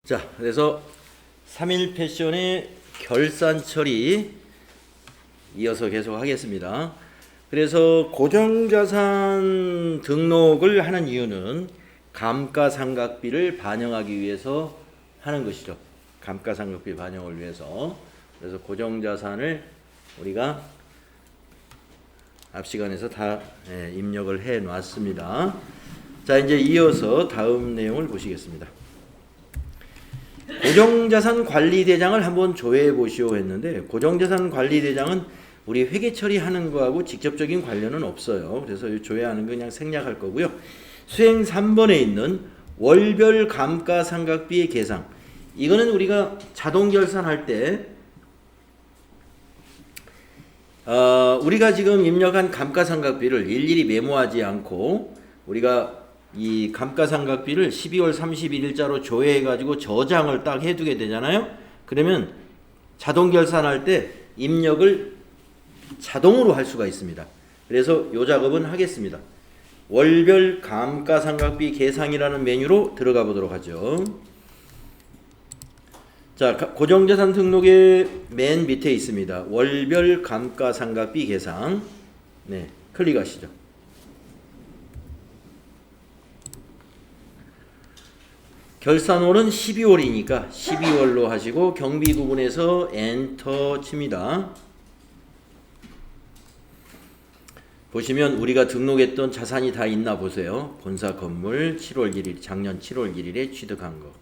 자, 그래서 3일 패션의 결산 처리 이어서 계속 하겠습니다. 그래서 고정자산 등록을 하는 이유는 감가상각비를 반영하기 위해서 하는 것이죠. 감가상각비 반영을 위해서. 그래서 고정자산을 우리가 앞 시간에서 다 입력을 해 놨습니다. 자, 이제 이어서 다음 내용을 보시겠습니다. 고정자산 관리대장을 한번 조회해 보시오 했는데, 고정자산 관리대장은 우리 회계 처리하는 거하고 직접적인 관련은 없어요. 그래서 조회하는 거 그냥 생략할 거고요. 수행 3번에 있는 월별 감가상각비의 계상, 이거는 우리가 자동 결산할 때 우리가 지금 입력한 감가상각비를 일일이 메모하지 않고 우리가 이 감가상각비를 12월 31일자로 조회해가지고 저장을 딱 해두게 되잖아요. 그러면 자동 결산할 때 입력을 자동으로 할 수가 있습니다. 그래서 이 작업은 하겠습니다. 월별 감가상각비 계상이라는 메뉴로 들어가 보도록 하죠. 자, 고정자산 등록의 맨 밑에 있습니다. 월별 감가상각비 계상. 네, 클릭하시죠. 결산월은 12월이니까 12월로 하시고 경비 구분에서 엔터 칩니다. 보시면 우리가 등록했던 자산이 다 있나 보세요. 본사 건물 7월 1일, 작년 7월 1일에 취득한 거.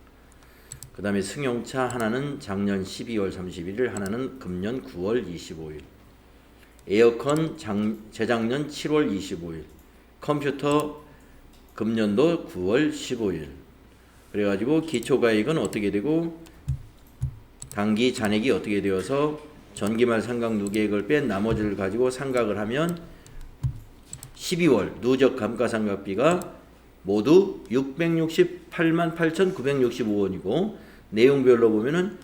그 다음에 승용차 하나는 작년 12월 31일, 하나는 금년 9월 25일. 에어컨 재작년 7월 25일. 컴퓨터 금년도 9월 15일. 그래가지고 기초가액은 어떻게 되고 당기 잔액이 어떻게 되어서 전기말 상각 누계액을 뺀 나머지를 가지고 상각을 하면 12월 누적 감가상각비가 모두 668만 8,965원이고 내용별로 보면은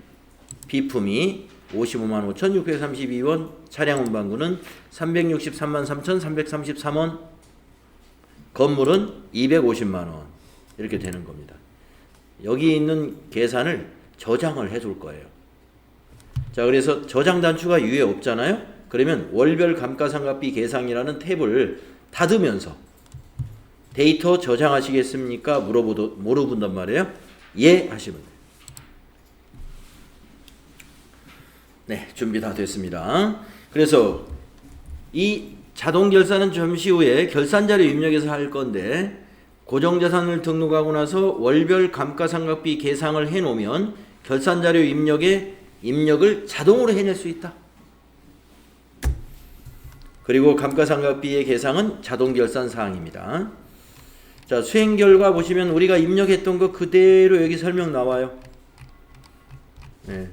비품이 55만 5,632원, 차량 운반구는 363만 3,333원, 건물은 250만 원 이렇게 되는 겁니다. 여기 있는 계산을 저장을 해둘 거예요. 자, 그래서 저장 단추가 위에 없잖아요. 그러면 월별 감가상각비 계상이라는 탭을 닫으면서 데이터 저장하시겠습니까? 물어본단 말이에요. 예 하시면 돼요. 네, 준비 다 됐습니다. 그래서 이 자동 결산은 잠시 후에 결산자료 입력해서 할 건데, 고정자산을 등록하고 나서 월별 감가상각비 계상을 해놓으면 결산자료 입력을 자동으로 해낼 수 있다. 그리고 감가상각비의 계상은 자동 결산 사항입니다. 자, 수행 결과 보시면 우리가 입력했던 거 그대로 여기 설명 나와요. 네.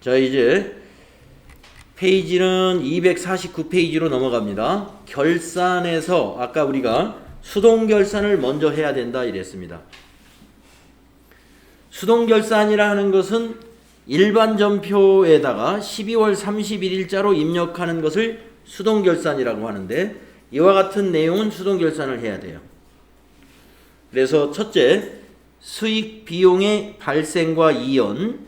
자, 이제 페이지는 249페이지로 넘어갑니다. 결산에서 아까 우리가 수동 결산을 먼저 해야 된다 이랬습니다. 수동 결산이라 하는 것은 일반 전표에다가 12월 31일자로 입력하는 것을 수동 결산이라고 하는데, 이와 같은 내용은 수동 결산을 해야 돼요. 그래서 첫째, 수익 비용의 발생과 이연,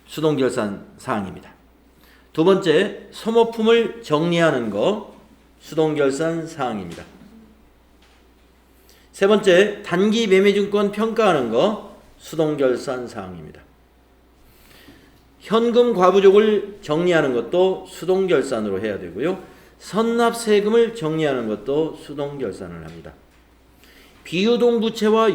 수동 결산 사항입니다. 두 번째, 소모품을 정리하는 거, 수동 결산 사항입니다. 세 번째, 단기 매매증권 평가하는 거, 수동 결산 사항입니다. 현금 과부족을 정리하는 것도 수동 결산으로 해야 되고요. 선납 세금을 정리하는 것도 수동 결산을 합니다. 비유동 부채와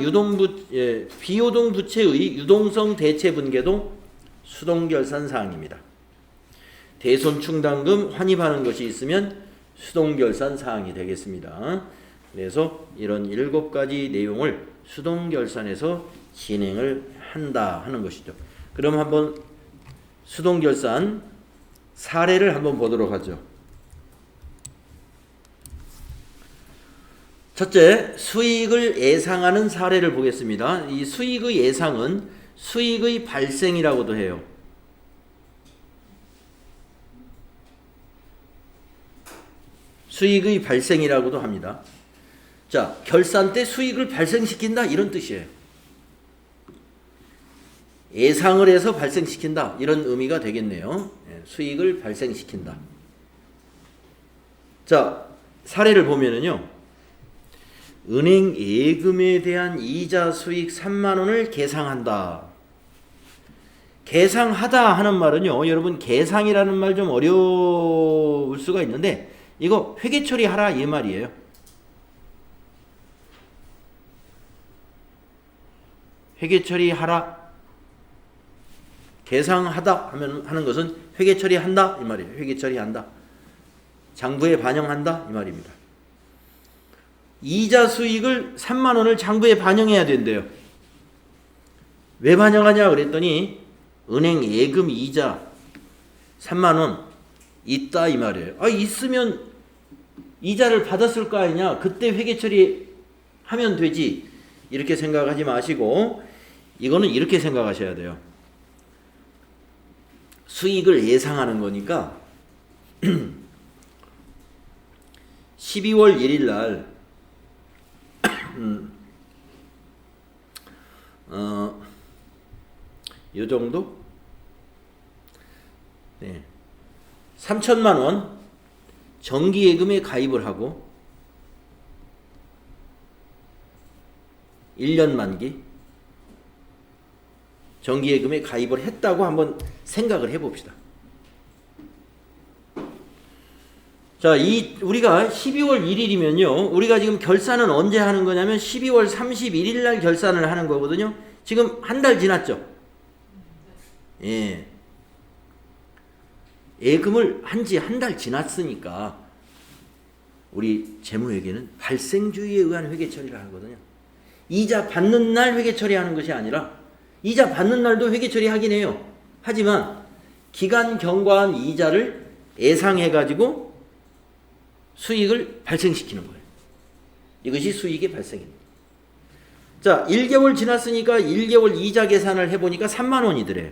비유동 부채의 유동성 대체 분계도 수동 결산 사항입니다. 대손 충당금 환입하는 것이 있으면 수동 결산 사항이 되겠습니다. 그래서 이런 7가지 내용을 수동 결산에서 진행을 한다 하는 것이죠. 그럼 한번 수동 결산 사례를 한번 보도록 하죠. 첫째, 수익을 예상하는 사례를 보겠습니다. 이 수익의 예상은 수익의 발생이라고도 해요. 수익의 발생이라고도 합니다. 자, 결산 때 수익을 발생시킨다 이런 뜻이에요. 예상을 해서 발생시킨다 이런 의미가 되겠네요. 수익을 발생시킨다. 자, 사례를 보면은요. 은행 예금에 대한 이자 수익 3만 원을 계상한다. 계상하다 하는 말은요. 여러분 계상이라는 말 좀 어려울 수가 있는데 이거 회계 처리하라 이 말이에요. 회계 처리하라. 계상하다 하는 것은 회계 처리한다 이 말이에요. 회계 처리한다. 장부에 반영한다 이 말입니다. 이자 수익을 3만 원을 장부에 반영해야 된대요. 왜 반영하냐 그랬더니 은행 예금 이자 3만 원 있다 이 말이에요. 아, 있으면 이자를 받았을 거 아니냐. 그때 회계 처리하면 되지. 이렇게 생각하지 마시고 이거는 이렇게 생각하셔야 돼요. 수익을 예상하는 거니까 12월 1일 날 요 정도? 네. 3천만 원 정기예금에 가입을 하고 1년 만기 정기예금에 가입을 했다고 한번 생각을 해봅시다. 자, 우리가 12월 1일이면요. 우리가 지금 결산은 언제 하는 거냐면 12월 31일 날 결산을 하는 거거든요. 지금 한 달 지났죠. 예. 예금을 한 지 한 달 지났으니까 우리 재무회계는 발생주의에 의한 회계 처리를 하거든요. 이자 받는 날 회계 처리하는 것이 아니라 이자 받는 날도 회계 처리하긴 해요. 하지만 기간 경과한 이자를 예상해가지고 수익을 발생시키는 거예요. 이것이 수익의 발생입니다. 자, 1개월 지났으니까 1개월 이자 계산을 해보니까 3만 원이더래요.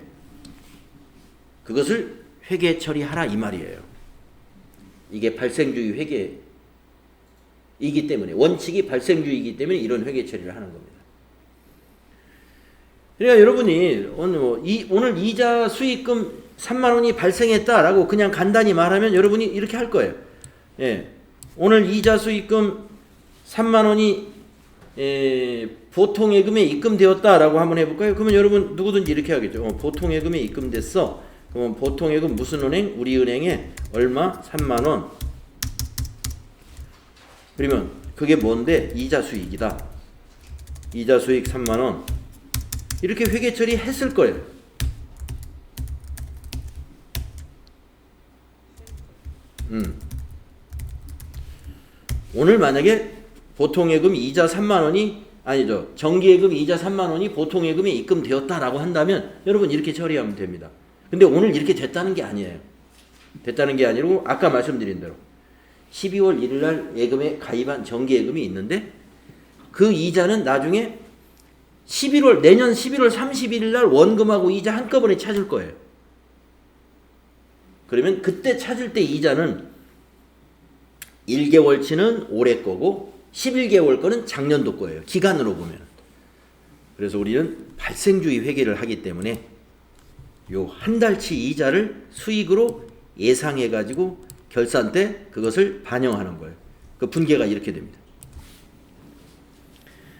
그것을 회계 처리하라 이 말이에요. 이게 발생주의 회계이기 때문에 원칙이 발생주의이기 때문에 이런 회계 처리를 하는 겁니다. 그러니까 여러분이 오늘 이자 수익금 3만 원이 발생했다라고 그냥 간단히 말하면 여러분이 이렇게 할 거예요. 예, 오늘 이자 수익금 3만 원이 보통예금에 입금되었다라고 한번 해볼까요? 그러면 여러분 누구든지 이렇게 하겠죠. 보통예금에 입금됐어. 그러면 보통예금 무슨 은행? 우리은행에 얼마? 3만 원. 그러면 그게 뭔데? 이자 수익이다. 이자 수익 3만 원. 이렇게 회계 처리했을 거예요. 오늘 만약에 보통예금 이자 3만 원이 아니죠. 정기예금 이자 3만 원이 보통예금에 입금되었다라고 한다면 여러분 이렇게 처리하면 됩니다. 근데 오늘 이렇게 됐다는 게 아니에요. 됐다는 게 아니고 아까 말씀드린 대로 12월 1일 날 예금에 가입한 정기예금이 있는데 그 이자는 나중에 내년 11월 31일 날 원금하고 이자 한꺼번에 찾을 거예요. 그러면 그때 찾을 때 이자는 1개월치는 올해 거고 11개월 거는 작년도 거예요. 기간으로 보면. 그래서 우리는 발생주의 회계를 하기 때문에 요 한 달치 이자를 수익으로 예상해 가지고 결산 때 그것을 반영하는 거예요. 그 분계가 이렇게 됩니다.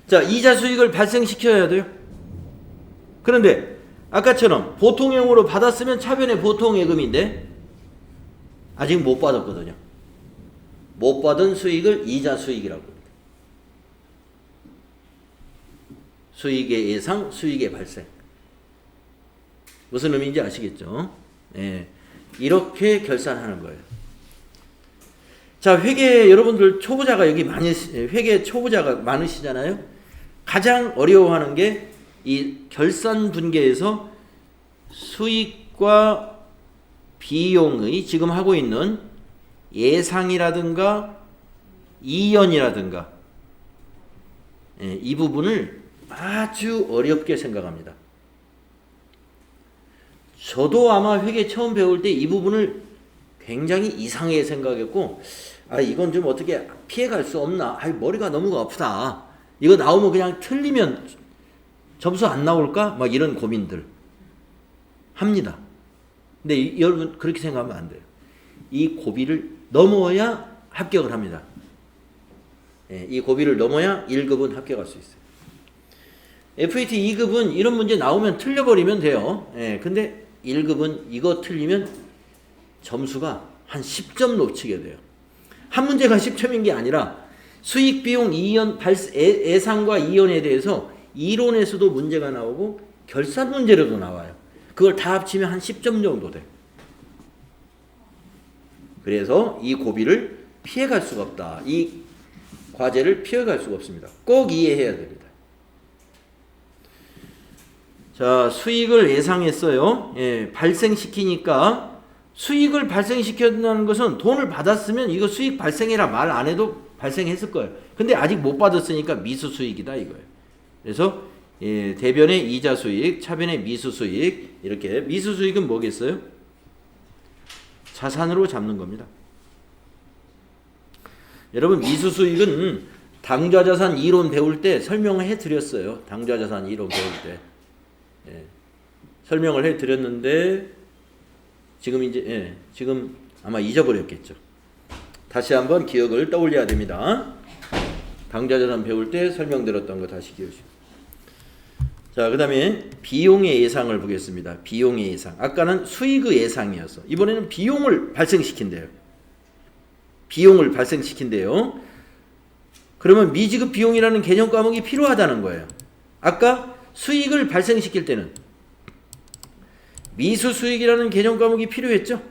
자, 이자 수익을 발생시켜야 돼요. 그런데 아까처럼 보통형으로 받았으면 차변의 보통예금인데 아직 못 받았거든요. 못 받은 수익을 이자 수익이라고 합니다. 수익의 예상, 수익의 발생. 무슨 의미인지 아시겠죠? 예, 이렇게 결산하는 거예요. 자, 회계 여러분들 초보자가 여기 회계 초보자가 많으시잖아요. 가장 어려워하는 게 이 결산 분계에서 수익과 비용의 지금 하고 있는 예상이라든가 이연이라든가 이 부분을 아주 어렵게 생각합니다. 저도 아마 회계 처음 배울 때 이 부분을 굉장히 이상하게 생각했고, 아, 이건 좀 어떻게 피해갈 수 없나? 아, 머리가 너무 아프다. 이거 나오면 그냥 틀리면 점수 안 나올까? 막 이런 고민들 합니다. 근데 여러분 그렇게 생각하면 안 돼요. 이 고비를 넘어야 합격을 합니다. 예, 이 고비를 넘어야 1급은 합격할 수 있어요. FAT 2급은 이런 문제 나오면 틀려버리면 돼요. 예, 근데 1급은 이거 틀리면 점수가 한 10점 놓치게 돼요. 한 문제가 10점인 게 아니라 수익, 비용, 이연, 예상과 이연에 대해서 이론에서도 문제가 나오고 결산 문제로도 나와요. 그걸 다 합치면 한 10점 정도 돼. 그래서 이 고비를 피해갈 수가 없다. 이 과제를 피해갈 수가 없습니다. 꼭 이해해야 됩니다. 자, 수익을 예상했어요. 예, 발생시키니까 수익을 발생시켰다는 것은 돈을 받았으면 이거 수익 발생해라 말 안 해도 발생했을 거예요. 근데 아직 못 받았으니까 미수 수익이다 이거예요. 그래서 예, 대변의 이자 수익, 차변의 미수 수익, 이렇게. 미수 수익은 뭐겠어요? 자산으로 잡는 겁니다. 여러분, 미수 수익은 당좌자산 이론 배울 때 설명을 해드렸어요. 당좌자산 이론 배울 때. 예, 설명을 해드렸는데 지금 이제 지금 아마 잊어버렸겠죠. 다시 한번 기억을 떠올려야 됩니다. 당좌자산 배울 때 설명드렸던 거 다시 기억하시고. 자, 그 다음에 비용의 예상을 보겠습니다. 비용의 예상. 아까는 수익의 예상이어서 이번에는 비용을 발생시킨대요. 비용을 발생시킨대요. 그러면 미지급 비용이라는 개념 과목이 필요하다는 거예요. 아까 수익을 발생시킬 때는 미수 수익이라는 개념 과목이 필요했죠.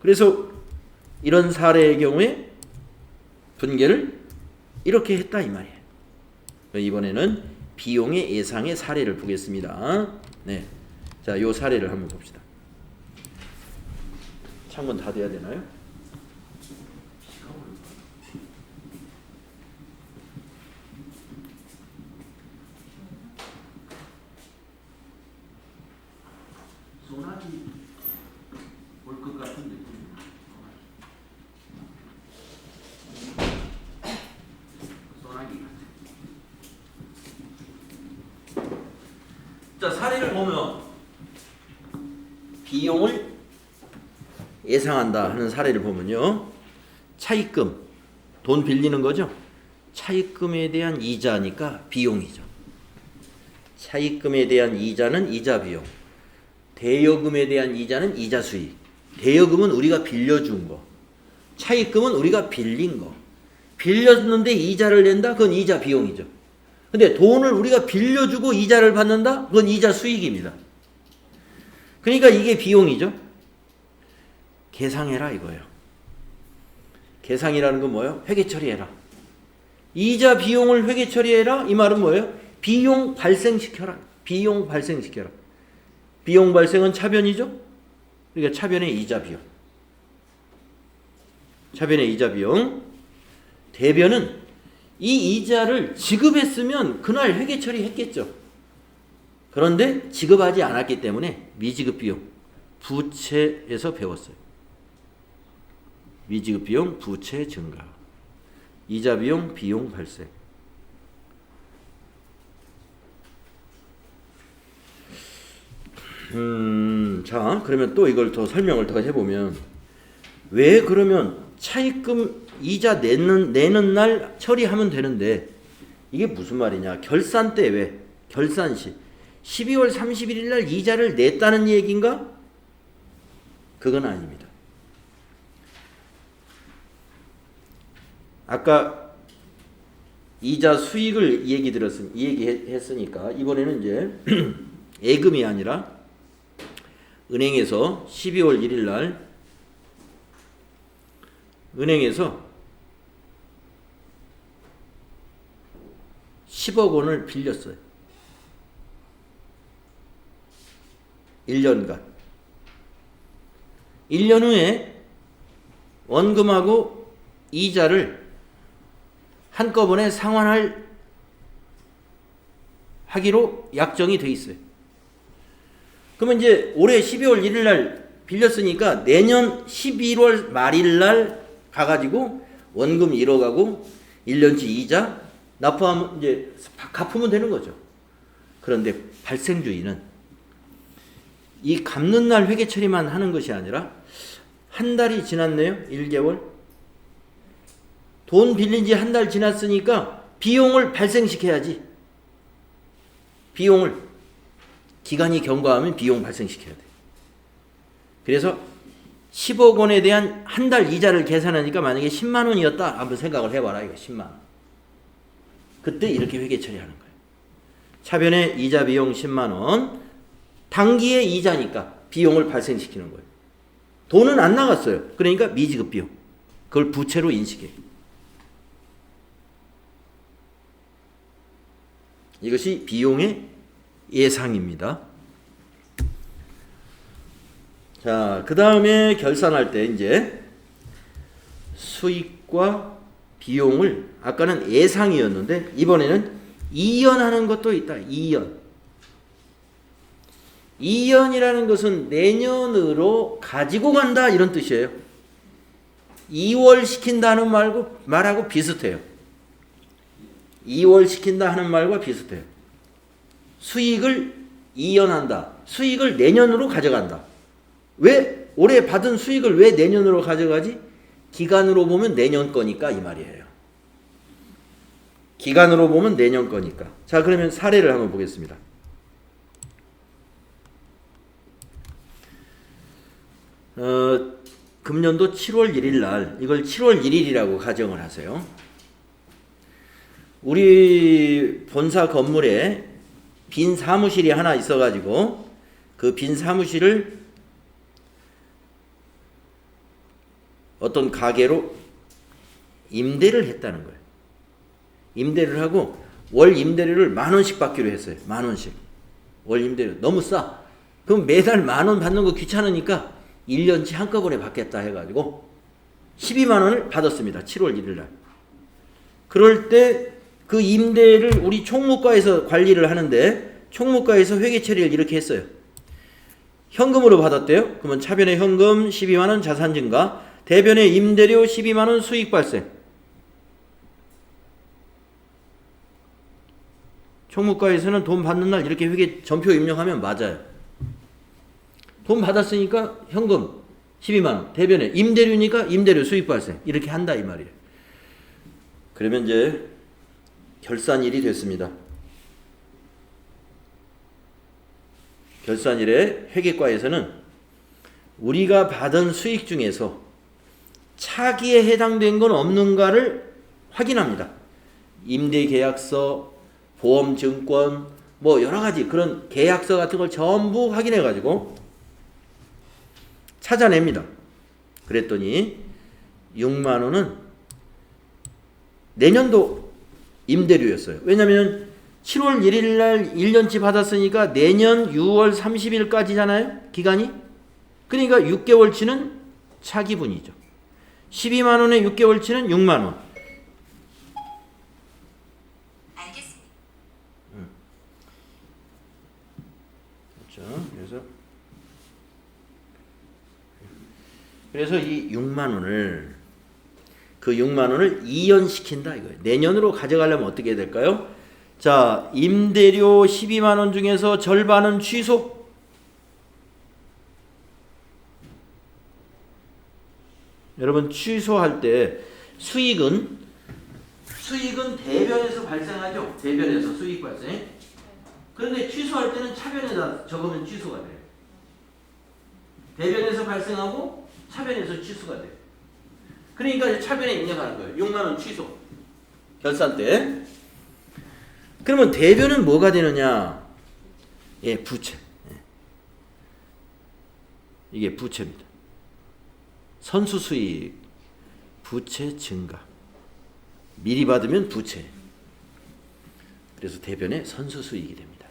그래서 이런 사례의 경우에 분계를 이렇게 했다 이 말이에요. 이번에는 비용의 예상의 사례를 보겠습니다. 네, 자, 요 사례를 한번 봅시다. 창문 다 돼야 되나요? 소나기 올 것 같은 느낌. 소나기. 자, 사례를 보면 비용을 예상한다 하는 사례를 보면요. 차입금, 돈 빌리는 거죠. 차입금에 대한 이자니까 비용이죠. 차입금에 대한 이자는 이자 비용. 대여금에 대한 이자는 이자 수익. 대여금은 우리가 빌려준 거. 차입금은 우리가 빌린 거. 빌렸는데 이자를 낸다? 그건 이자 비용이죠. 근데 돈을 우리가 빌려주고 이자를 받는다? 그건 이자 수익입니다. 그러니까 이게 비용이죠. 계상해라 이거예요. 계상이라는 건 뭐예요? 회계 처리해라. 이자 비용을 회계 처리해라? 이 말은 뭐예요? 비용 발생시켜라. 비용 발생시켜라. 비용 발생은 차변이죠. 그러니까 차변의 이자 비용. 차변의 이자 비용. 대변은 이 이자를 지급했으면 그날 회계 처리했겠죠. 그런데 지급하지 않았기 때문에 미지급 비용, 부채에서 배웠어요. 미지급 비용, 부채 증가. 이자 비용, 비용 발생. 자, 그러면 또 이걸 더 설명을 더 해보면, 왜 그러면 차입금 이자 내는 날 처리하면 되는데 이게 무슨 말이냐? 결산 때 왜? 결산 시 12월 31일 날 이자를 냈다는 얘기인가? 그건 아닙니다. 아까 이자 수익을 얘기했으니까 이번에는 이제 예금이 아니라 은행에서 12월 1일 날 은행에서 10억 원을 빌렸어요. 1년간. 1년 후에 원금하고 이자를 한꺼번에 하기로 약정이 돼 있어요. 그러면 이제 올해 12월 1일 날 빌렸으니까 내년 11월 말일 날 가가지고 원금 잃어가고 1년치 이자 납부하면 이제 갚으면 되는 거죠. 그런데 발생주의는 이 갚는 날 회계 처리만 하는 것이 아니라 한 달이 지났네요. 1개월. 돈 빌린 지 한 달 지났으니까 비용을 발생시켜야지. 비용을. 기간이 경과하면 비용 발생시켜야 돼. 그래서 10억 원에 대한 한 달 이자를 계산하니까 만약에 10만 원이었다. 한번 생각을 해봐라. 이거 10만 원. 그때 이렇게 회계 처리하는 거예요. 차변의 이자 비용 10만 원. 단기의 이자니까 비용을 발생시키는 거예요. 돈은 안 나갔어요. 그러니까 미지급 비용. 그걸 부채로 인식해요. 이것이 비용의 예상입니다. 자, 그 다음에 결산할 때 이제 수익과 비용을 아까는 예상이었는데 이번에는 이연하는 것도 있다. 이연이라는 것은 내년으로 가지고 간다 이런 뜻이에요. 2월 시킨다는 말하고 비슷해요. 2월 시킨다 하는 말과 비슷해요. 수익을 이연한다. 수익을 내년으로 가져간다. 왜 올해 받은 수익을 왜 내년으로 가져가지? 기간으로 보면 내년 거니까 이 말이에요. 기간으로 보면 내년 거니까. 자, 그러면 사례를 한번 보겠습니다. 금년도 7월 1일 날 이걸 7월 1일이라고 가정을 하세요. 우리 본사 건물에 빈 사무실이 하나 있어가지고 그 빈 사무실을 어떤 가게로 임대를 했다는 거예요. 임대를 하고 월 임대료를 10,000원씩 받기로 했어요. 10,000원씩. 월 임대료 너무 싸. 그럼 매달 10,000원 받는 거 귀찮으니까 1년치 한꺼번에 받겠다 해가지고 12만 원을 받았습니다. 7월 1일 날. 그럴 때 그 임대를 우리 총무과에서 관리를 하는데 총무과에서 회계 처리를 이렇게 했어요. 현금으로 받았대요. 그러면 차변의 현금 12만 원 자산 증가, 대변의 임대료 12만 원 수익 발생. 총무과에서는 돈 받는 날 이렇게 회계 전표 입력하면 맞아요. 돈 받았으니까 현금 12만 원, 대변에 임대료니까 임대료 수익 발생. 이렇게 한다 이 말이에요. 그러면 이제 결산일이 됐습니다. 결산일에 회계과에서는 우리가 받은 수익 중에서 차기에 해당된 건 없는가를 확인합니다. 임대계약서, 보험증권, 뭐 여러 가지 그런 계약서 같은 걸 전부 확인해 가지고 찾아냅니다. 그랬더니 6만 원은 내년도 임대료였어요. 왜냐하면 7월 1일 날 1년치 받았으니까 내년 6월 30일까지잖아요. 기간이. 그러니까 6개월치는 차기분이죠. 12만 원에 6개월치는 6만 원. 알겠습니다. 그렇죠. 그래서 이 6만 원을 그 6만 원을 이연시킨다 이거예요. 내년으로 가져가려면 어떻게 해야 될까요? 자, 임대료 12만 원 중에서 절반은 취소. 여러분 취소할 때 수익은 대변에서 발생하죠. 대변에서 수익 발생. 그런데 취소할 때는 차변에다 적으면 취소가 돼요. 대변에서 발생하고 차변에서 취소가 돼요. 그러니까 차변에 입력하는 거예요. 6만 원 취소. 결산 때. 그러면 대변은 뭐가 되느냐? 예, 부채. 이게 부채입니다. 선수 수익, 부채 증가. 미리 받으면 부채. 그래서 대변에 선수 수익이 됩니다.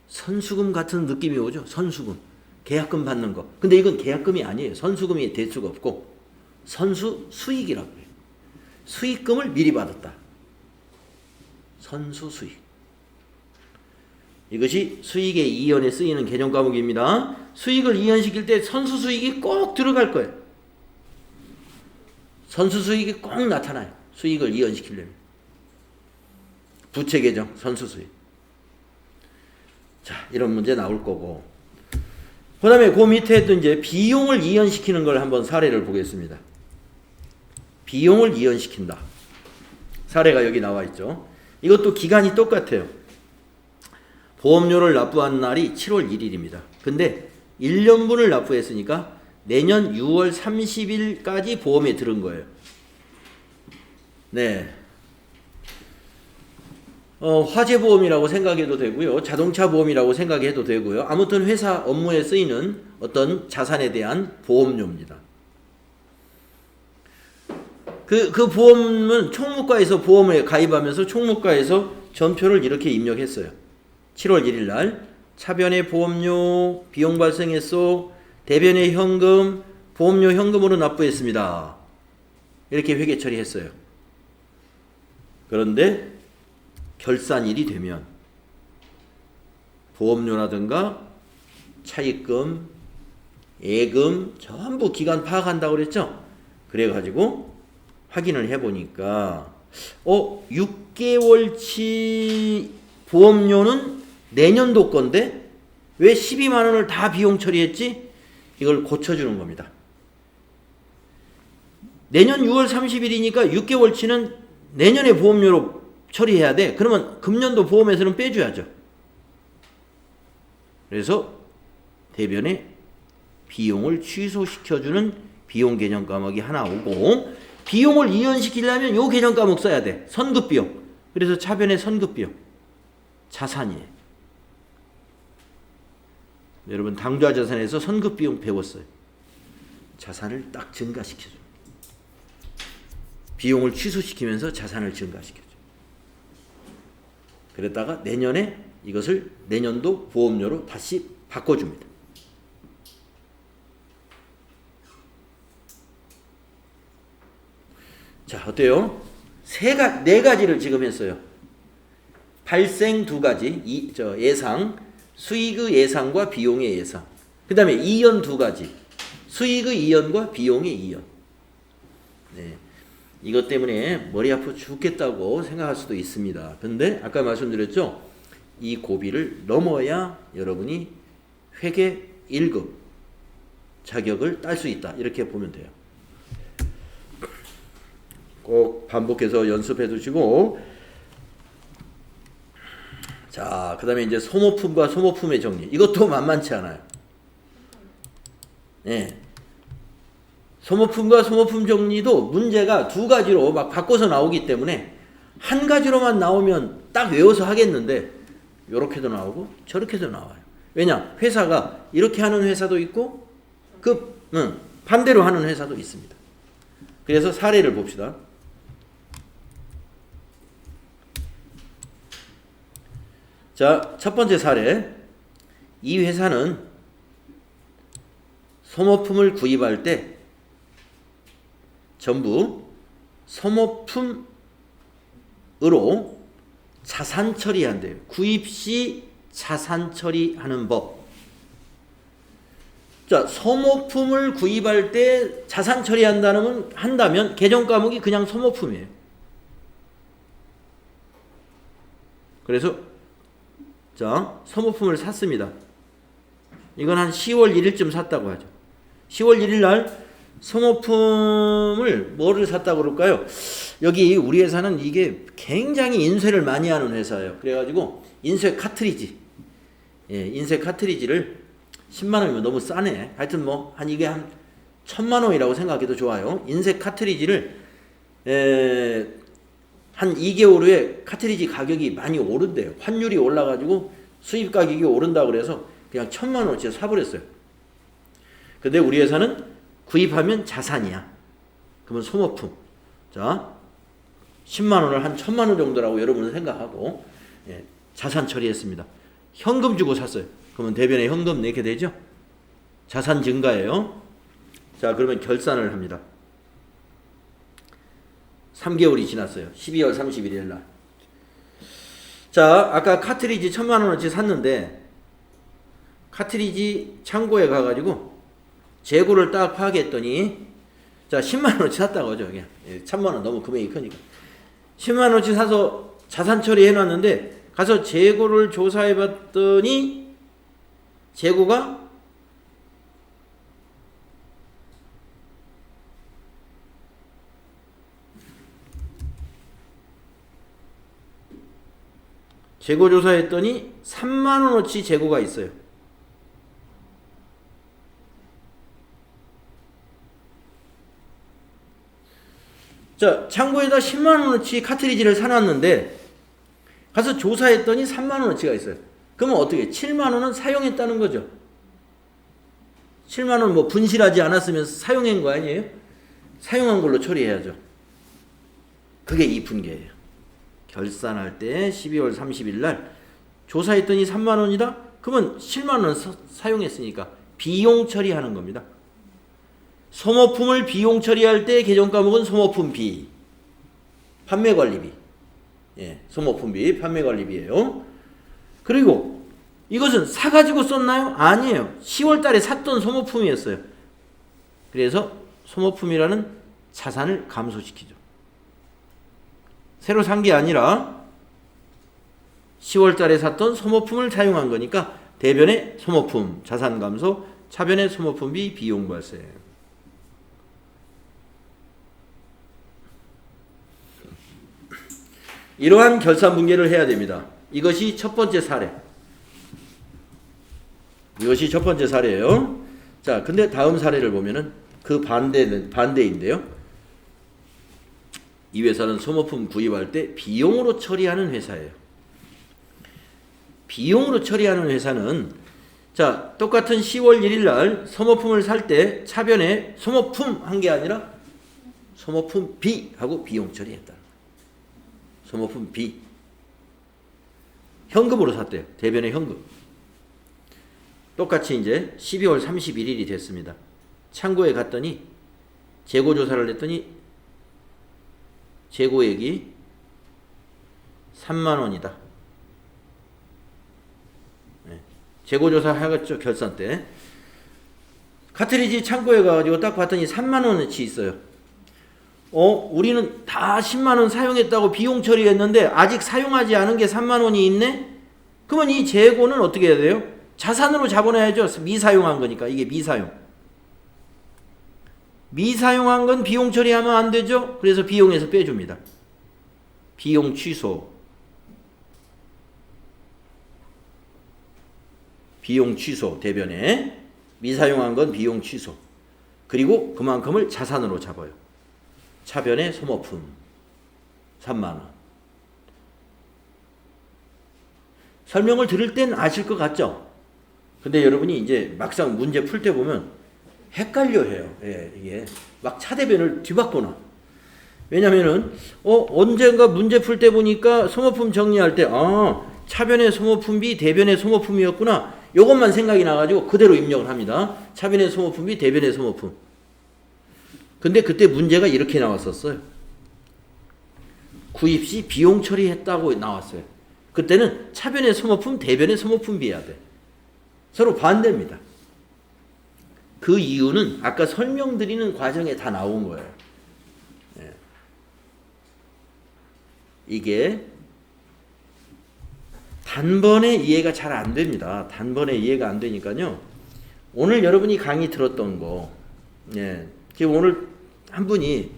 선수금 같은 느낌이 오죠? 선수금. 계약금 받는 거. 근데 이건 계약금이 아니에요. 선수금이 될 수가 없고 선수 수익이라고 해요. 수익금을 미리 받았다. 선수 수익. 이것이 수익의 이연에 쓰이는 개정 과목입니다. 수익을 이연시킬 때 선수 수익이 꼭 들어갈 거예요. 선수 수익이 꼭 나타나요. 수익을 이연시키려면. 부채 개정, 선수 수익. 자, 이런 문제 나올 거고. 그 다음에 그 밑에 또 이제 비용을 이연시키는 걸 한번 사례를 보겠습니다. 비용을 이연시킨다. 사례가 여기 나와 있죠. 이것도 기간이 똑같아요. 보험료를 납부한 날이 7월 1일입니다. 근데 1년분을 납부했으니까 내년 6월 30일까지 보험에 들은 거예요. 네. 화재보험이라고 생각해도 되고요. 자동차 보험이라고 생각해도 되고요. 아무튼 회사 업무에 쓰이는 어떤 자산에 대한 보험료입니다. 그 보험은 총무과에서 보험에 가입하면서 총무과에서 전표를 이렇게 입력했어요. 7월 1일 날 차변의 보험료, 비용 발생했소, 대변의 현금, 보험료 현금으로 납부했습니다. 이렇게 회계 처리했어요. 그런데 결산일이 되면 보험료라든가 차입금, 예금 전부 기간 파악한다고 그랬죠? 그래가지고 확인을 해보니까 6개월치 보험료는 내년도 건데 왜 12만 원을 다 비용 처리했지? 이걸 고쳐주는 겁니다. 내년 6월 30일이니까 6개월치는 내년에 보험료로 처리해야 돼. 그러면 금년도 보험에서는 빼줘야죠. 그래서 대변에 비용을 취소시켜주는 비용 개정 과목이 하나 오고, 비용을 이연시키려면 요 개정 과목 써야 돼. 선급비용. 그래서 차변의 선급비용. 자산이에요. 여러분 당좌자산에서 선급비용 배웠어요. 자산을 딱 증가시켜줘. 비용을 취소시키면서 자산을 증가시켜줘. 그랬다가 내년에 이것을 내년도 보험료로 다시 바꿔줍니다. 자, 어때요? 네 가지를 지금 했어요. 발생 2가지, 예상, 수익의 예상과 비용의 예상. 그 다음에 이연 2가지, 수익의 이연과 비용의 이연. 네. 이것 때문에 머리 아파 죽겠다고 생각할 수도 있습니다. 그런데 아까 말씀드렸죠? 이 고비를 넘어야 여러분이 회계 1급 자격을 딸 수 있다. 이렇게 보면 돼요. 꼭 반복해서 연습해 두시고, 자, 그 다음에 이제 소모품과 소모품의 정리. 이것도 만만치 않아요. 네. 소모품과 소모품 정리도 문제가 2가지로 막 바꿔서 나오기 때문에 한 가지로만 나오면 딱 외워서 하겠는데 이렇게도 나오고 저렇게도 나와요. 왜냐? 회사가 이렇게 하는 회사도 있고 반대로 하는 회사도 있습니다. 그래서 사례를 봅시다. 자, 첫 번째 사례. 이 회사는 소모품을 구입할 때 전부 소모품으로 자산 처리한대요. 구입 시 자산 처리하는 법. 자, 소모품을 구입할 때 자산 처리한다면 개정 과목이 그냥 소모품이에요. 그래서 자, 소모품을 샀습니다. 이건 한 10월 1일쯤 샀다고 하죠. 10월 1일 날 소모품을 뭐를 샀다고 그럴까요? 여기 우리 회사는 이게 굉장히 인쇄를 많이 하는 회사예요. 그래가지고 인쇄 카트리지, 인쇄 카트리지를 10만 원이면 너무 싸네. 하여튼 뭐 이게 한 1000만 원이라고 생각해도 좋아요. 인쇄 카트리지를 한 2개월 후에 카트리지 가격이 많이 오른대요. 환율이 올라가지고 수입 가격이 오른다고 그래서 그냥 1000만 원어치 사버렸어요. 근데 우리 회사는 구입하면 자산이야. 그러면 소모품. 자, 10만 원을 한 1000만 원 정도라고 여러분은 생각하고 자산 처리했습니다. 현금 주고 샀어요. 그러면 대변에 현금 내게 되죠? 자산 증가예요. 자, 그러면 결산을 합니다. 3개월이 지났어요. 12월 31일 날. 자, 아까 카트리지 1000만원어치 샀는데 카트리지 창고에 가가지고 재고를 딱 파악했더니 자 10만원어치 샀다고 하죠. 그냥 1000만원 너무 금액이 크니까 10만원어치 사서 자산 처리해놨는데 가서 재고를 조사해봤더니 재고가 재고 조사했더니 3만원어치 재고가 있어요. 자, 창고에다 10만원어치 카트리지를 사놨는데 가서 조사했더니 3만원어치가 있어요. 그러면 어떻게 7만원은 사용했다는 거죠. 7만원 뭐 분실하지 않았으면 사용한 거 아니에요? 사용한 걸로 처리해야죠. 그게 이 분계예요. 결산할 때 12월 30일 날 조사했더니 3만원이다? 그러면 7만원 사용했으니까 비용 처리하는 겁니다. 소모품을 비용 처리할 때 계정과목은 소모품비, 판매관리비. 예, 소모품비, 판매관리비예요. 그리고 이것은 사가지고 썼나요? 아니에요. 10월 달에 샀던 소모품이었어요. 그래서 소모품이라는 자산을 감소시키죠. 새로 산 게 아니라 10월 달에 샀던 소모품을 사용한 거니까 대변의 소모품, 자산 감소, 차변의 소모품비, 비용 발생. 이러한 결산 분계를 해야 됩니다. 이것이 첫 번째 사례. 이것이 첫 번째 사례예요. 자, 근데 다음 사례를 보면은 그 반대인데요. 이 회사는 소모품 구입할 때 비용으로 처리하는 회사예요. 비용으로 처리하는 회사는 자, 똑같은 10월 1일 날 소모품을 살 때 차변에 소모품 한 게 아니라 소모품 B 하고 비용 처리했다. 소모품 B. 현금으로 샀대요. 대변의 현금. 똑같이 이제 12월 31일이 됐습니다. 창고에 갔더니 재고 조사를 했더니 재고액이 3만원이다. 네. 재고 조사 하겠죠. 결산 때. 카트리지 창고에 가가지고 딱 봤더니 3만원어치 있어요. 우리는 다 10만원 사용했다고 비용 처리했는데 아직 사용하지 않은 게 3만원이 있네? 그러면 이 재고는 어떻게 해야 돼요? 자산으로 잡아놔야죠. 미사용한 거니까. 이게 미사용. 미사용한 건 비용 처리하면 안 되죠? 그래서 비용에서 빼줍니다. 비용 취소. 비용 취소 대변에 미사용한 건 비용 취소. 그리고 그만큼을 자산으로 잡아요. 차변의 소모품 3만원. 설명을 들을 땐 아실 것 같죠? 근데 여러분이 이제 막상 문제 풀 때 보면 헷갈려 해요. 예, 이게 막 차대변을 뒤바꿔놔. 왜냐면은 언젠가 문제 풀 때 보니까 소모품 정리할 때 차변의 소모품비 대변의 소모품이었구나. 요것만 생각이 나가지고 그대로 입력을 합니다. 차변의 소모품비 대변의 소모품. 근데 그때 문제가 이렇게 나왔었어요. 구입 시 비용 처리했다고 나왔어요. 그때는 차변의 소모품, 대변의 소모품비해야 돼. 서로 반대입니다. 그 이유는 아까 설명드리는 과정에 다 나온 거예요. 예. 이게 단번에 이해가 잘 안 됩니다. 단번에 이해가 안 되니까요. 오늘 여러분이 강의 들었던 거, 예. 지금 오늘 한 분이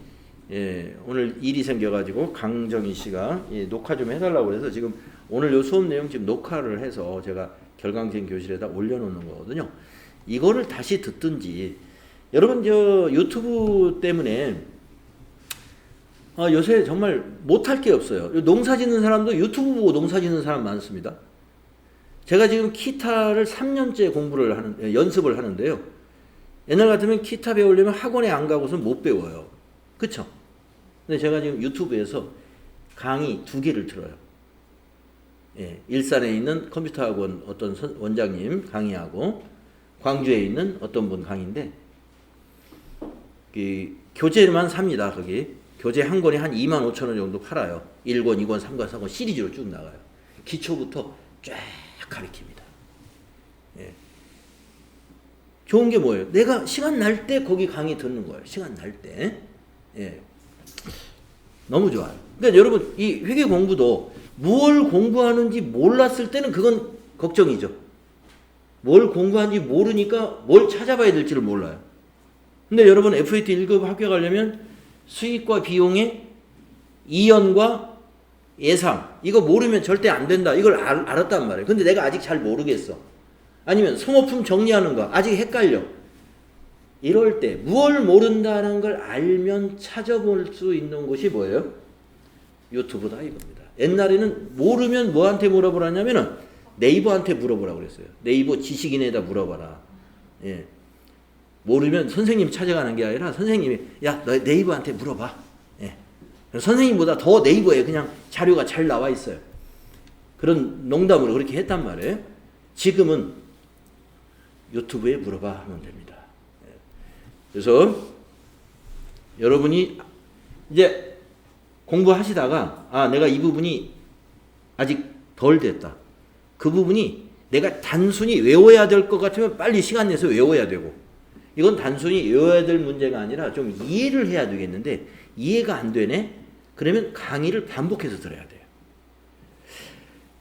오늘 일이 생겨가지고 강정희 씨가 녹화 좀 해달라고 해서 지금 오늘 요 수업 내용 지금 녹화를 해서 제가 결강생 교실에다 올려놓는 거거든요. 이거를 다시 듣든지 여러분 저 유튜브 때문에 요새 정말 못할 게 없어요. 농사 짓는 사람도 유튜브 보고 농사 짓는 사람 많습니다. 제가 지금 기타를 3년째 연습을 하는데요. 옛날 같으면 기타 배우려면 학원에 안 가고서는 못 배워요. 그쵸? 근데 제가 지금 유튜브에서 강의 2개를 들어요. 예, 일산에 있는 컴퓨터 학원 어떤 원장님 강의하고 광주에 있는 어떤 분 강의인데 교재만 삽니다. 거기 교재 한 권에 한 25,000원 정도 팔아요. 1권, 2권, 3권, 4권 시리즈로 쭉 나가요. 기초부터 쫙 가르칩니다. 예. 좋은 게 뭐예요? 내가 시간 날 때 거기 강의 듣는 거예요. 시간 날 때. 예. 너무 좋아요. 그러니까 여러분 이 회계 공부도 뭘 공부하는지 몰랐을 때는 그건 걱정이죠. 뭘 공부하는지 모르니까 뭘 찾아봐야 될지를 몰라요. 근데 여러분 FAT 1급 합격하려면 수익과 비용의 이연과 예상 이거 모르면 절대 안 된다. 이걸 알았단 말이에요. 근데 내가 아직 잘 모르겠어. 아니면 소모품 정리하는 거 아직 헷갈려. 이럴 때 무엇을 모른다는 걸 알면 찾아볼 수 있는 곳이 뭐예요? 유튜브다 이겁니다. 옛날에는 모르면 뭐한테 물어보라냐면은 네이버한테 물어보라고 그랬어요. 네이버 지식인에다 물어봐라. 예. 모르면 선생님이 찾아가는 게 아니라 선생님이 야, 너 네이버한테 물어봐. 예. 선생님보다 더 네이버에 그냥 자료가 잘 나와 있어요. 그런 농담으로 그렇게 했단 말이에요. 지금은 유튜브에 물어봐 하면 됩니다. 예. 그래서 여러분이 이제 공부하시다가 아, 내가 이 부분이 아직 덜 됐다. 그 부분이 내가 단순히 외워야 될 것 같으면 빨리 시간 내서 외워야 되고 이건 단순히 외워야 될 문제가 아니라 좀 이해를 해야 되겠는데 이해가 안 되네? 그러면 강의를 반복해서 들어야 돼요.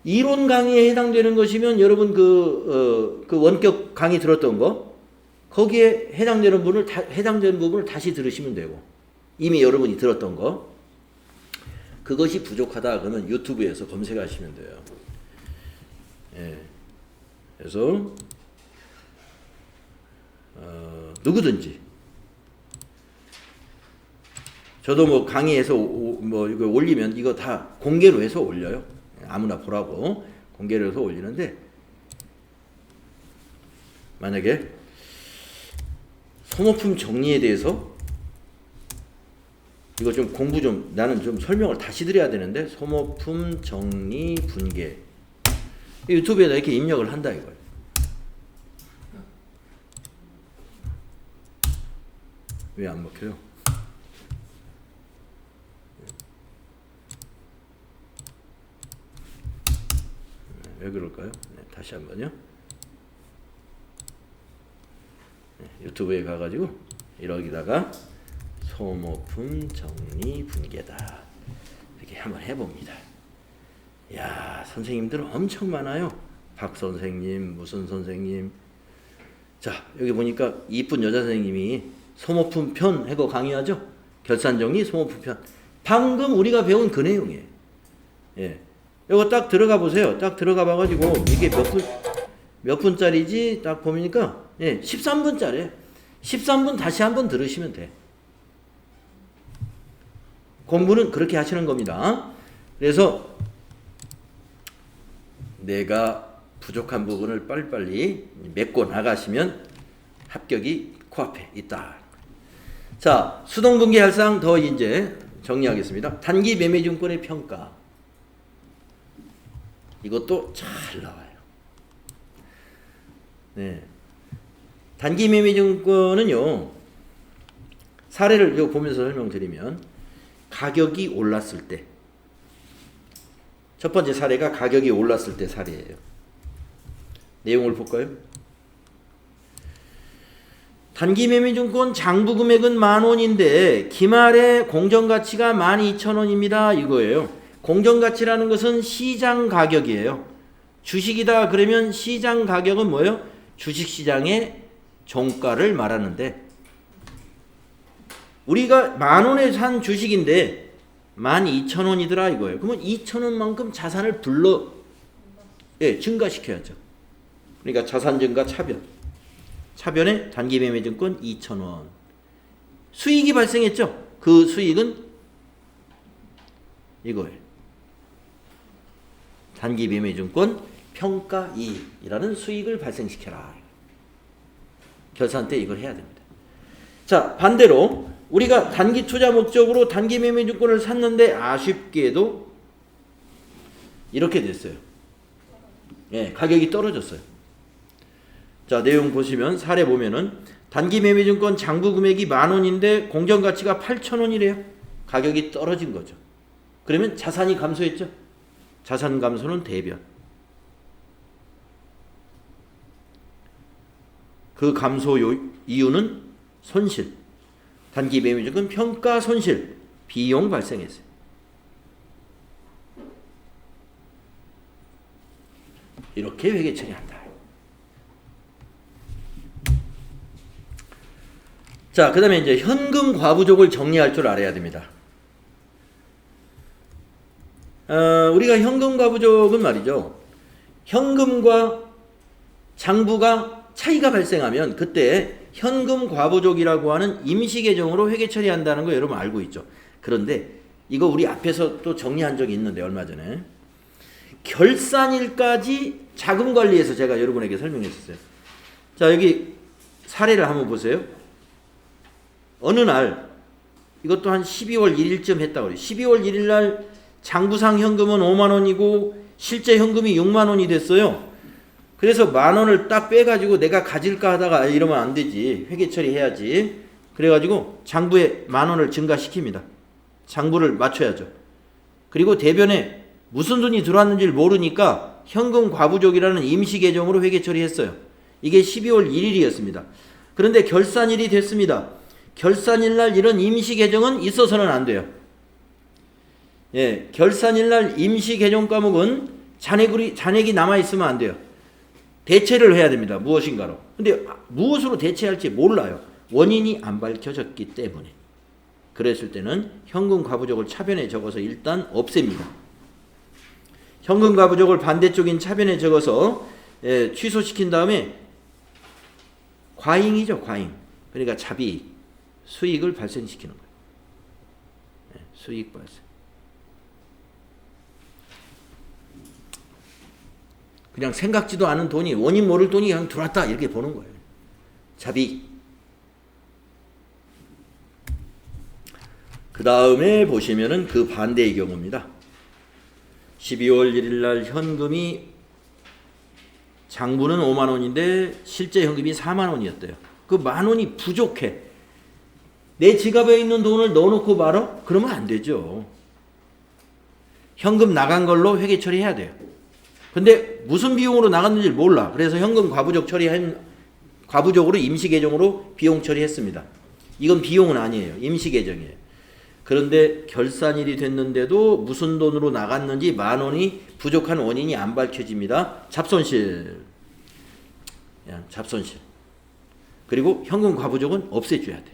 이론 강의에 해당되는 것이면 여러분 그 원격 강의 들었던 거 거기에 해당되는 부분을 다시 들으시면 되고 이미 여러분이 들었던 거 그것이 부족하다 그러면 유튜브에서 검색하시면 돼요. 예. 그래서 누구든지 저도 뭐 강의해서 뭐 이거 올리면 이거 다 공개로 해서 올려요. 아무나 보라고 공개로 해서 올리는데 만약에 소모품 정리에 대해서 이거 좀 공부 좀 나는 좀 설명을 다시 드려야 되는데 소모품 정리 분계 유튜브에다 이렇게 입력을 한다 이거예요. 왜 안 먹혀요? 왜 그럴까요? 네, 다시 한번요. 네, 유튜브에 가가지고 여기다가 소모품 정리 분계다 이렇게 한번 해봅니다. 야, 선생님들 엄청 많아요. 박 선생님, 무슨 선생님. 자, 여기 보니까 이쁜 여자 선생님이 소모품 편 해고 강의하죠. 결산정리 소모품 편. 방금 우리가 배운 그 내용이에요. 예. 이거 딱 들어가 보세요. 딱 들어가 봐가지고 이게 몇 분짜리지 딱 보니까 예, 13분짜리. 13분 다시 한번 들으시면 돼. 공부는 그렇게 하시는 겁니다. 그래서 내가 부족한 부분을 빨리빨리 메꿔 나가시면 합격이 코앞에 있다. 자, 수동분계 할상 더 이제 정리하겠습니다. 단기 매매증권의 평가. 이것도 잘 나와요. 네. 단기 매매증권은요, 사례를 이거 보면서 설명드리면, 가격이 올랐을 때, 첫 번째 사례가 가격이 올랐을 때 사례예요. 내용을 볼까요? 단기 매매증권 장부 금액은 10,000원인데 기말에 공정가치가 12,000원입니다. 이거예요. 공정가치라는 것은 시장 가격이에요. 주식이다 그러면 시장 가격은 뭐예요? 주식시장의 종가를 말하는데 우리가 10,000원에 산 주식인데 12,000원이더라 이거예요. 그러면 2,000원만큼 자산을 증가시켜야죠. 그러니까 자산 증가 차변. 차변에 단기 매매증권 2,000원. 수익이 발생했죠. 그 수익은 이거예요. 단기 매매증권 평가 이익이라는 수익을 발생시켜라. 결산 때 이걸 해야 됩니다. 자, 반대로 우리가 단기 투자 목적으로 단기 매매증권을 샀는데 아쉽게도 이렇게 됐어요. 예, 가격이 떨어졌어요. 자, 내용 보시면 사례 보면은 단기 매매증권 장부 금액이 10,000원인데 공정가치가 8,000원이래요. 가격이 떨어진 거죠. 그러면 자산이 감소했죠. 자산 감소는 대변. 그 감소 이유는 손실. 단기 매매적은 평가 손실, 비용 발생했어요. 이렇게 회계 처리한다. 자, 그 다음에 이제 현금 과부족을 정리할 줄 알아야 됩니다. 우리가 현금 과부족은 말이죠. 현금과 장부가 차이가 발생하면 그때 현금 과부족이라고 하는 임시 계정으로 회계 처리한다는 거 여러분 알고 있죠. 그런데 이거 우리 앞에서 또 정리한 적이 있는데 얼마 전에 결산일까지 자금 관리해서 제가 여러분에게 설명했었어요. 자, 여기 사례를 한번 보세요. 어느 날 이것도 한 12월 1일쯤 했다고 그래요. 12월 1일 날 장부상 현금은 5만 원이고 실제 현금이 6만 원이 됐어요. 그래서 만 원을 딱 빼가지고 내가 가질까 하다가 이러면 안 되지. 회계 처리해야지. 그래가지고 장부에 만 원을 증가시킵니다. 장부를 맞춰야죠. 그리고 대변에 무슨 돈이 들어왔는지를 모르니까 현금 과부족이라는 임시 계정으로 회계 처리했어요. 이게 12월 1일이었습니다. 그런데 결산일이 됐습니다. 결산일 날 이런 임시 계정은 있어서는 안 돼요. 예, 결산일 날 임시 계정 과목은 잔액이 남아 있으면 안 돼요. 대체를 해야 됩니다. 무엇인가로. 근데 무엇으로 대체할지 몰라요. 원인이 안 밝혀졌기 때문에. 그랬을 때는 현금 과부족을 차변에 적어서 일단 없앱니다. 현금 과부족을 반대쪽인 차변에 적어서 취소시킨 다음에 과잉이죠. 과잉. 그러니까 자비익, 수익을 발생시키는 거예요. 수익 발생. 그냥 생각지도 않은 돈이, 원인 모를 돈이 그냥 들어왔다 이렇게 보는 거예요. 자비. 그 다음에 보시면은 그 반대의 경우입니다. 12월 1일 날 현금이 장부는 5만 원인데 실제 현금이 4만 원이었대요. 그 만 원이 부족해. 내 지갑에 있는 돈을 넣어놓고 말어? 그러면 안 되죠. 현금 나간 걸로 회계 처리해야 돼요. 근데 무슨 비용으로 나갔는지 몰라. 그래서 현금 과부족으로 임시 계정으로 비용 처리했습니다. 이건 비용은 아니에요. 임시 계정이에요. 그런데 결산일이 됐는데도 무슨 돈으로 나갔는지 만 원이 부족한 원인이 안 밝혀집니다. 잡손실. 잡손실. 그리고 현금 과부족은 없애줘야 돼.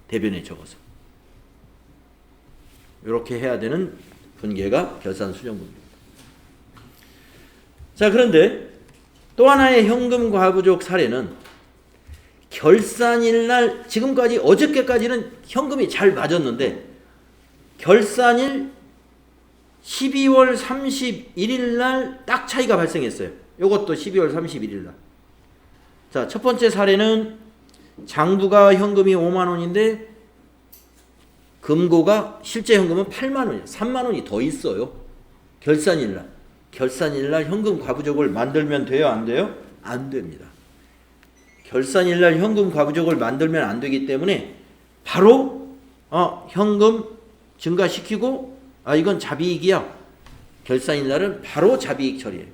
대변에 적어서. 이렇게 해야 되는 분계가 결산 수정분입니다. 자, 그런데 또 하나의 현금 과부족 사례는 결산일 날, 지금까지 어저께까지는 현금이 잘 맞았는데 결산일 12월 31일 날 딱 차이가 발생했어요. 이것도 12월 31일 날. 자, 첫 번째 사례는 장부가 현금이 5만 원인데 금고가 실제 현금은 8만 원이에요. 3만 원이 더 있어요. 결산일 날. 결산일 날 현금 과부족을 만들면 돼요? 안 돼요? 안 됩니다. 결산일 날 현금 과부족을 만들면 안 되기 때문에 바로 현금 증가시키고 이건 자비익이야. 결산일 날은 바로 자비익 처리해요.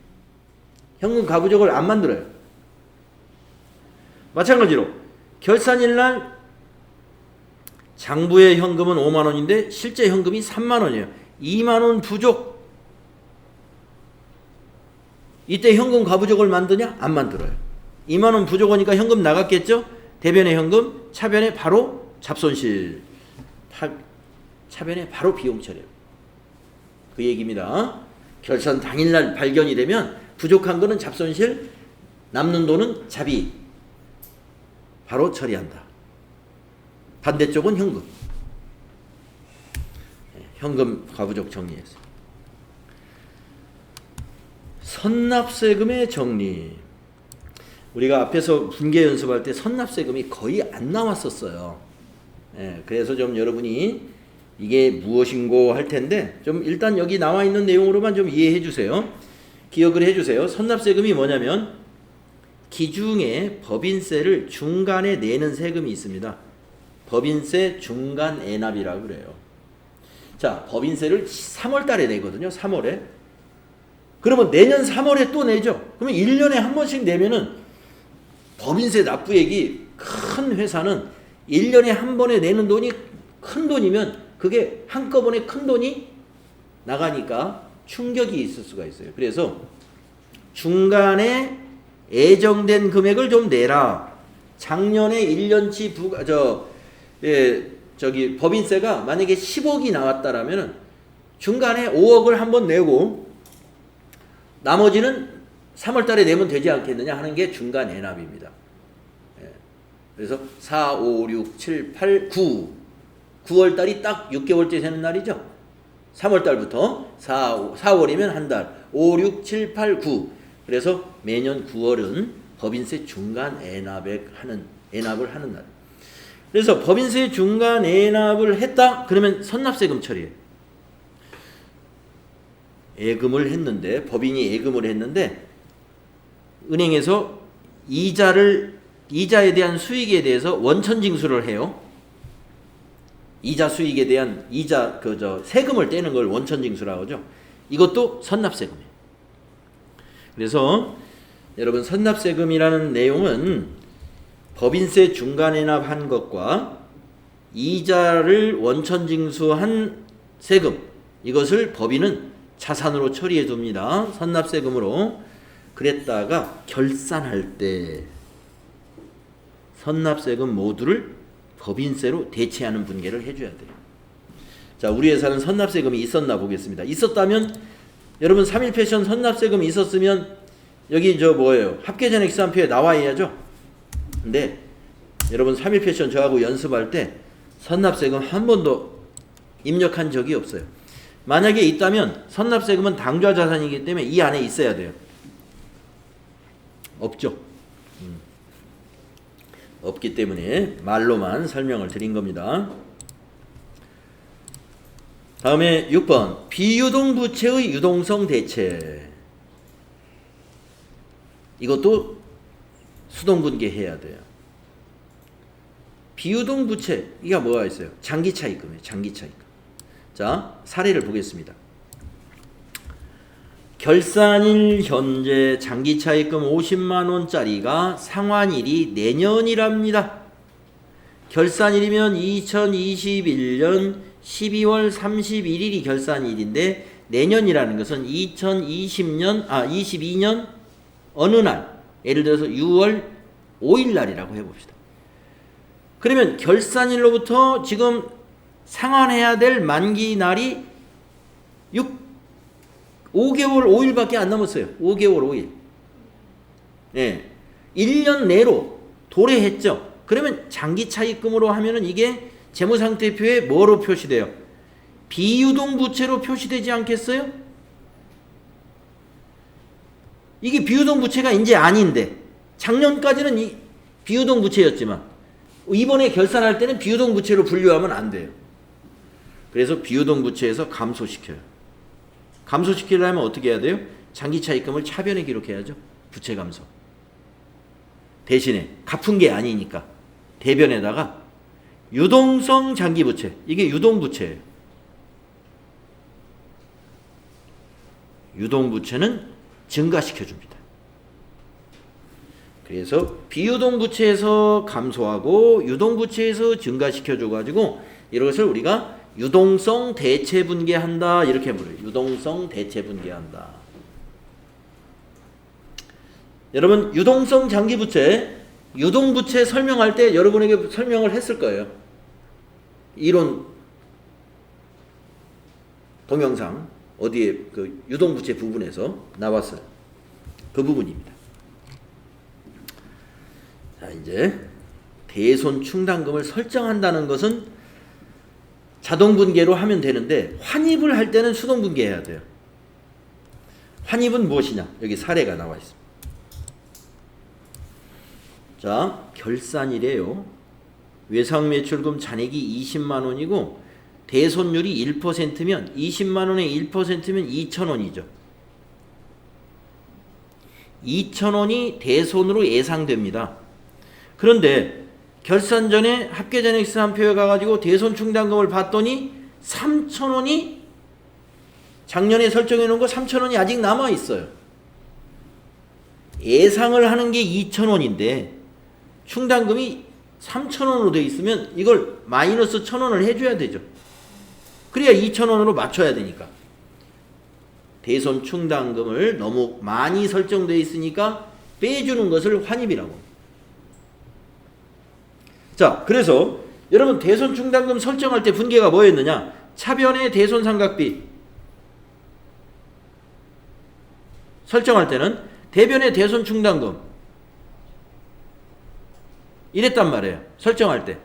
현금 과부족을 안 만들어요. 마찬가지로 결산일 날 장부의 현금은 5만 원인데 실제 현금이 3만 원이에요. 2만 원 부족. 이때 현금 과부족을 만드냐? 안 만들어요. 2만 원 부족하니까 현금 나갔겠죠? 대변의 현금, 차변에 바로 잡손실. 차변에 바로 비용 처리해요. 그 얘기입니다. 결산 당일날 발견이 되면 부족한 거는 잡손실, 남는 돈은 자비. 바로 처리한다. 반대쪽은 현금. 현금 과부족 정리했어요. 선납세금의 정리. 우리가 앞에서 분계 연습할 때 선납세금이 거의 안 나왔었어요. 그래서 좀 여러분이 이게 무엇인고 할 텐데 좀 일단 여기 나와 있는 내용으로만 좀 이해해 주세요. 기억을 해 주세요. 선납세금이 뭐냐면 기중에 법인세를 중간에 내는 세금이 있습니다. 법인세 중간 애납이라고 그래요. 자, 법인세를 3월 달에 내거든요. 3월에. 그러면 내년 3월에 또 내죠. 그러면 1년에 한 번씩 내면은 법인세 납부액이 큰 회사는 1년에 한 번에 내는 돈이 큰 돈이면 그게 한꺼번에 큰 돈이 나가니까 충격이 있을 수가 있어요. 그래서 중간에 예정된 금액을 좀 내라. 작년에 1년치 법인세가 만약에 10억이 나왔다라면은 중간에 5억을 한번 내고 나머지는 3월 달에 내면 되지 않겠느냐 하는 게 중간 애납입니다. 그래서 4, 5, 6, 7, 8, 9 9월 달이 딱 6개월째 되는 날이죠. 3월 달부터 4월이면 한 달, 5, 6, 7, 8, 9 그래서 매년 9월은 법인세 중간 애납을 하는 날. 그래서 법인세 중간 애납을 했다? 그러면 선납세금 처리해. 예금을 했는데 법인이 예금을 했는데 은행에서 이자에 대한 수익에 대해서 원천 징수를 해요. 이자 수익에 대한 세금을 떼는 걸 원천 징수라고 하죠. 이것도 선납세금이에요. 그래서 여러분 선납세금이라는 내용은 법인세 중간애납한 것과 이자를 원천 징수한 세금 이것을 법인은 자산으로 처리해 둡니다. 선납세금으로. 그랬다가 결산할 때 선납세금 모두를 법인세로 대체하는 분계를 해줘야 돼요. 자, 우리 회사는 선납세금이 있었나 보겠습니다. 있었다면 여러분 3.1패션 선납세금이 있었으면 여기 합계전액시산표에 나와야죠. 근데 여러분 3.1패션 저하고 연습할 때 선납세금 한 번도 입력한 적이 없어요. 만약에 있다면 선납세금은 당좌 자산이기 때문에 이 안에 있어야 돼요. 없죠. 없기 때문에 말로만 설명을 드린 겁니다. 다음에 6번 비유동부채의 유동성 대체. 이것도 수동분계해야 돼요. 비유동부채 이게 뭐가 있어요? 장기차입금이에요. 장기차입금. 자, 사례를 보겠습니다. 결산일 현재 장기차입금 50만원짜리가 상환일이 내년이랍니다. 결산일이면 2021년 12월 31일이 결산일인데 내년이라는 것은 22년 어느 날, 예를 들어서 6월 5일 날이라고 해봅시다. 그러면 결산일로부터 지금 상환해야 될 만기 날이 5개월 5일밖에 안 남았어요. 5개월 5일. 네. 1년 내로 도래했죠. 그러면 장기차입금으로 하면은 이게 재무상태표에 뭐로 표시돼요? 비유동부채로 표시되지 않겠어요? 이게 비유동부채가 이제 아닌데 작년까지는 이 비유동부채였지만 이번에 결산할 때는 비유동부채로 분류하면 안 돼요. 그래서 비유동부채에서 감소시켜요. 감소시키려면 어떻게 해야 돼요? 장기차입금을 차변에 기록해야죠. 부채 감소. 대신에 갚은 게 아니니까 대변에다가 유동성 장기부채. 이게 유동부채예요. 유동부채는 증가시켜줍니다. 그래서 비유동부채에서 감소하고 유동부채에서 증가시켜줘가지고 이것을 우리가 유동성 대체분계한다 이렇게 부르요. 유동성 대체분계한다. 여러분 유동성 장기부채, 유동부채 설명할 때 여러분에게 설명을 했을 거예요. 이론 동영상 어디에 그 유동부채 부분에서 나왔어요. 그 부분입니다. 자, 이제 대손 충당금을 설정한다는 것은 자동분계로 하면 되는데 환입을 할 때는 수동분계해야 돼요. 환입은 무엇이냐? 여기 사례가 나와 있습니다. 자, 결산일이에요. 외상매출금 잔액이 20만 원이고 대손율이 1%면 20만 원의 1%면 2,000원이죠. 2,000원이 대손으로 예상됩니다. 그런데 결산 전에 합계전액시산표에 가가지고 대손 충당금을 봤더니 3,000원이 작년에 설정해 놓은 거 3,000원이 아직 남아 있어요. 예상을 하는 게 2,000원인데 충당금이 3,000원으로 돼 있으면 이걸 마이너스 1,000원을 해줘야 되죠. 그래야 2,000원으로 맞춰야 되니까. 대손 충당금을 너무 많이 설정되어 있으니까 빼주는 것을 환입이라고. 자, 그래서 여러분 대손 충당금 설정할 때 분계가 뭐였느냐? 차변의 대손 삼각비 설정할 때는 대변의 대손 충당금 이랬단 말이에요. 설정할 때.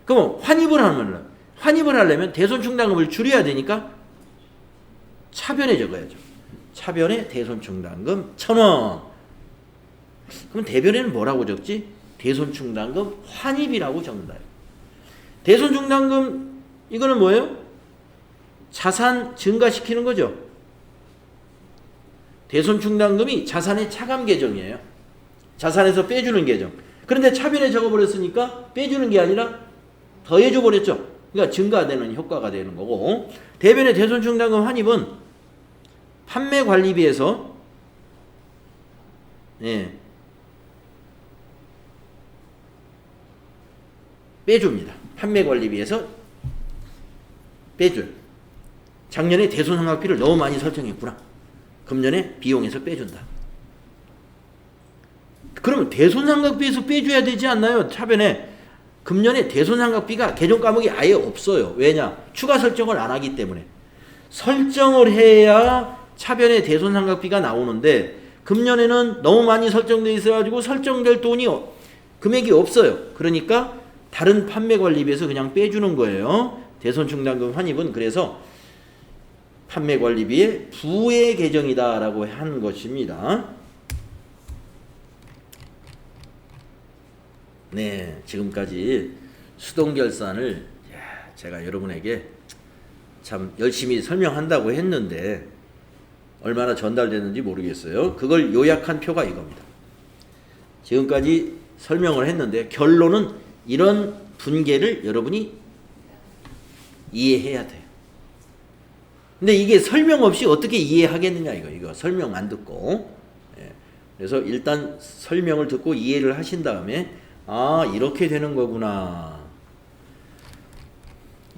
그럼 환입을 하려면 대손 충당금을 줄여야 되니까 차변에 적어야죠. 차변에 대손 충당금 1,000원. 그럼 대변에는 뭐라고 적지? 대손 충당금 환입이라고 적는다. 대손 충당금 이거는 뭐예요? 자산 증가시키는 거죠. 대손 충당금이 자산의 차감 계정이에요. 자산에서 빼주는 계정. 그런데 차변에 적어버렸으니까 빼주는 게 아니라 더해줘 버렸죠. 그러니까 증가되는 효과가 되는 거고, 대변의 대손 충당금 환입은 판매 관리비에서 빼줍니다. 판매 관리비에서 빼줘요. 작년에 대손 삼각비를 너무 많이 설정했구나. 금년에 비용에서 빼준다. 그러면 대손 삼각비에서 빼줘야 되지 않나요? 차변에 금년에 대손 삼각비가 계정 과목이 아예 없어요. 왜냐? 추가 설정을 안 하기 때문에. 설정을 해야 차변에 대손 삼각비가 나오는데 금년에는 너무 많이 설정되어 있어가지고 설정될 돈이 금액이 없어요. 그러니까 다른 판매 관리비에서 그냥 빼주는 거예요. 대손 충당금 환입은 그래서 판매 관리비의 부의 계정이다라고 한 것입니다. 네, 지금까지 수동결산을 제가 여러분에게 참 열심히 설명한다고 했는데 얼마나 전달됐는지 모르겠어요. 그걸 요약한 표가 이겁니다. 지금까지 설명을 했는데 결론은 이런 분계를 여러분이 이해해야 돼요. 근데 이게 설명 없이 어떻게 이해하겠느냐 이거 설명 안 듣고. 그래서 일단 설명을 듣고 이해를 하신 다음에 아 이렇게 되는 거구나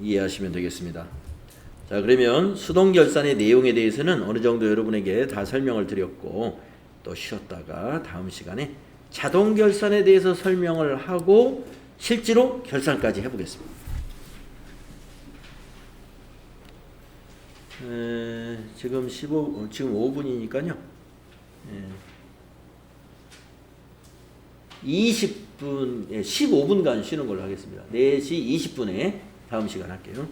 이해하시면 되겠습니다. 자, 그러면 수동결산의 내용에 대해서는 어느 정도 여러분에게 다 설명을 드렸고 또 쉬었다가 다음 시간에 자동결산에 대해서 설명을 하고 실제로 결산까지 해보겠습니다. 지금 5분이니까요. 20분, 15분간 쉬는 걸로 하겠습니다. 4시 20분에 다음 시간 할게요.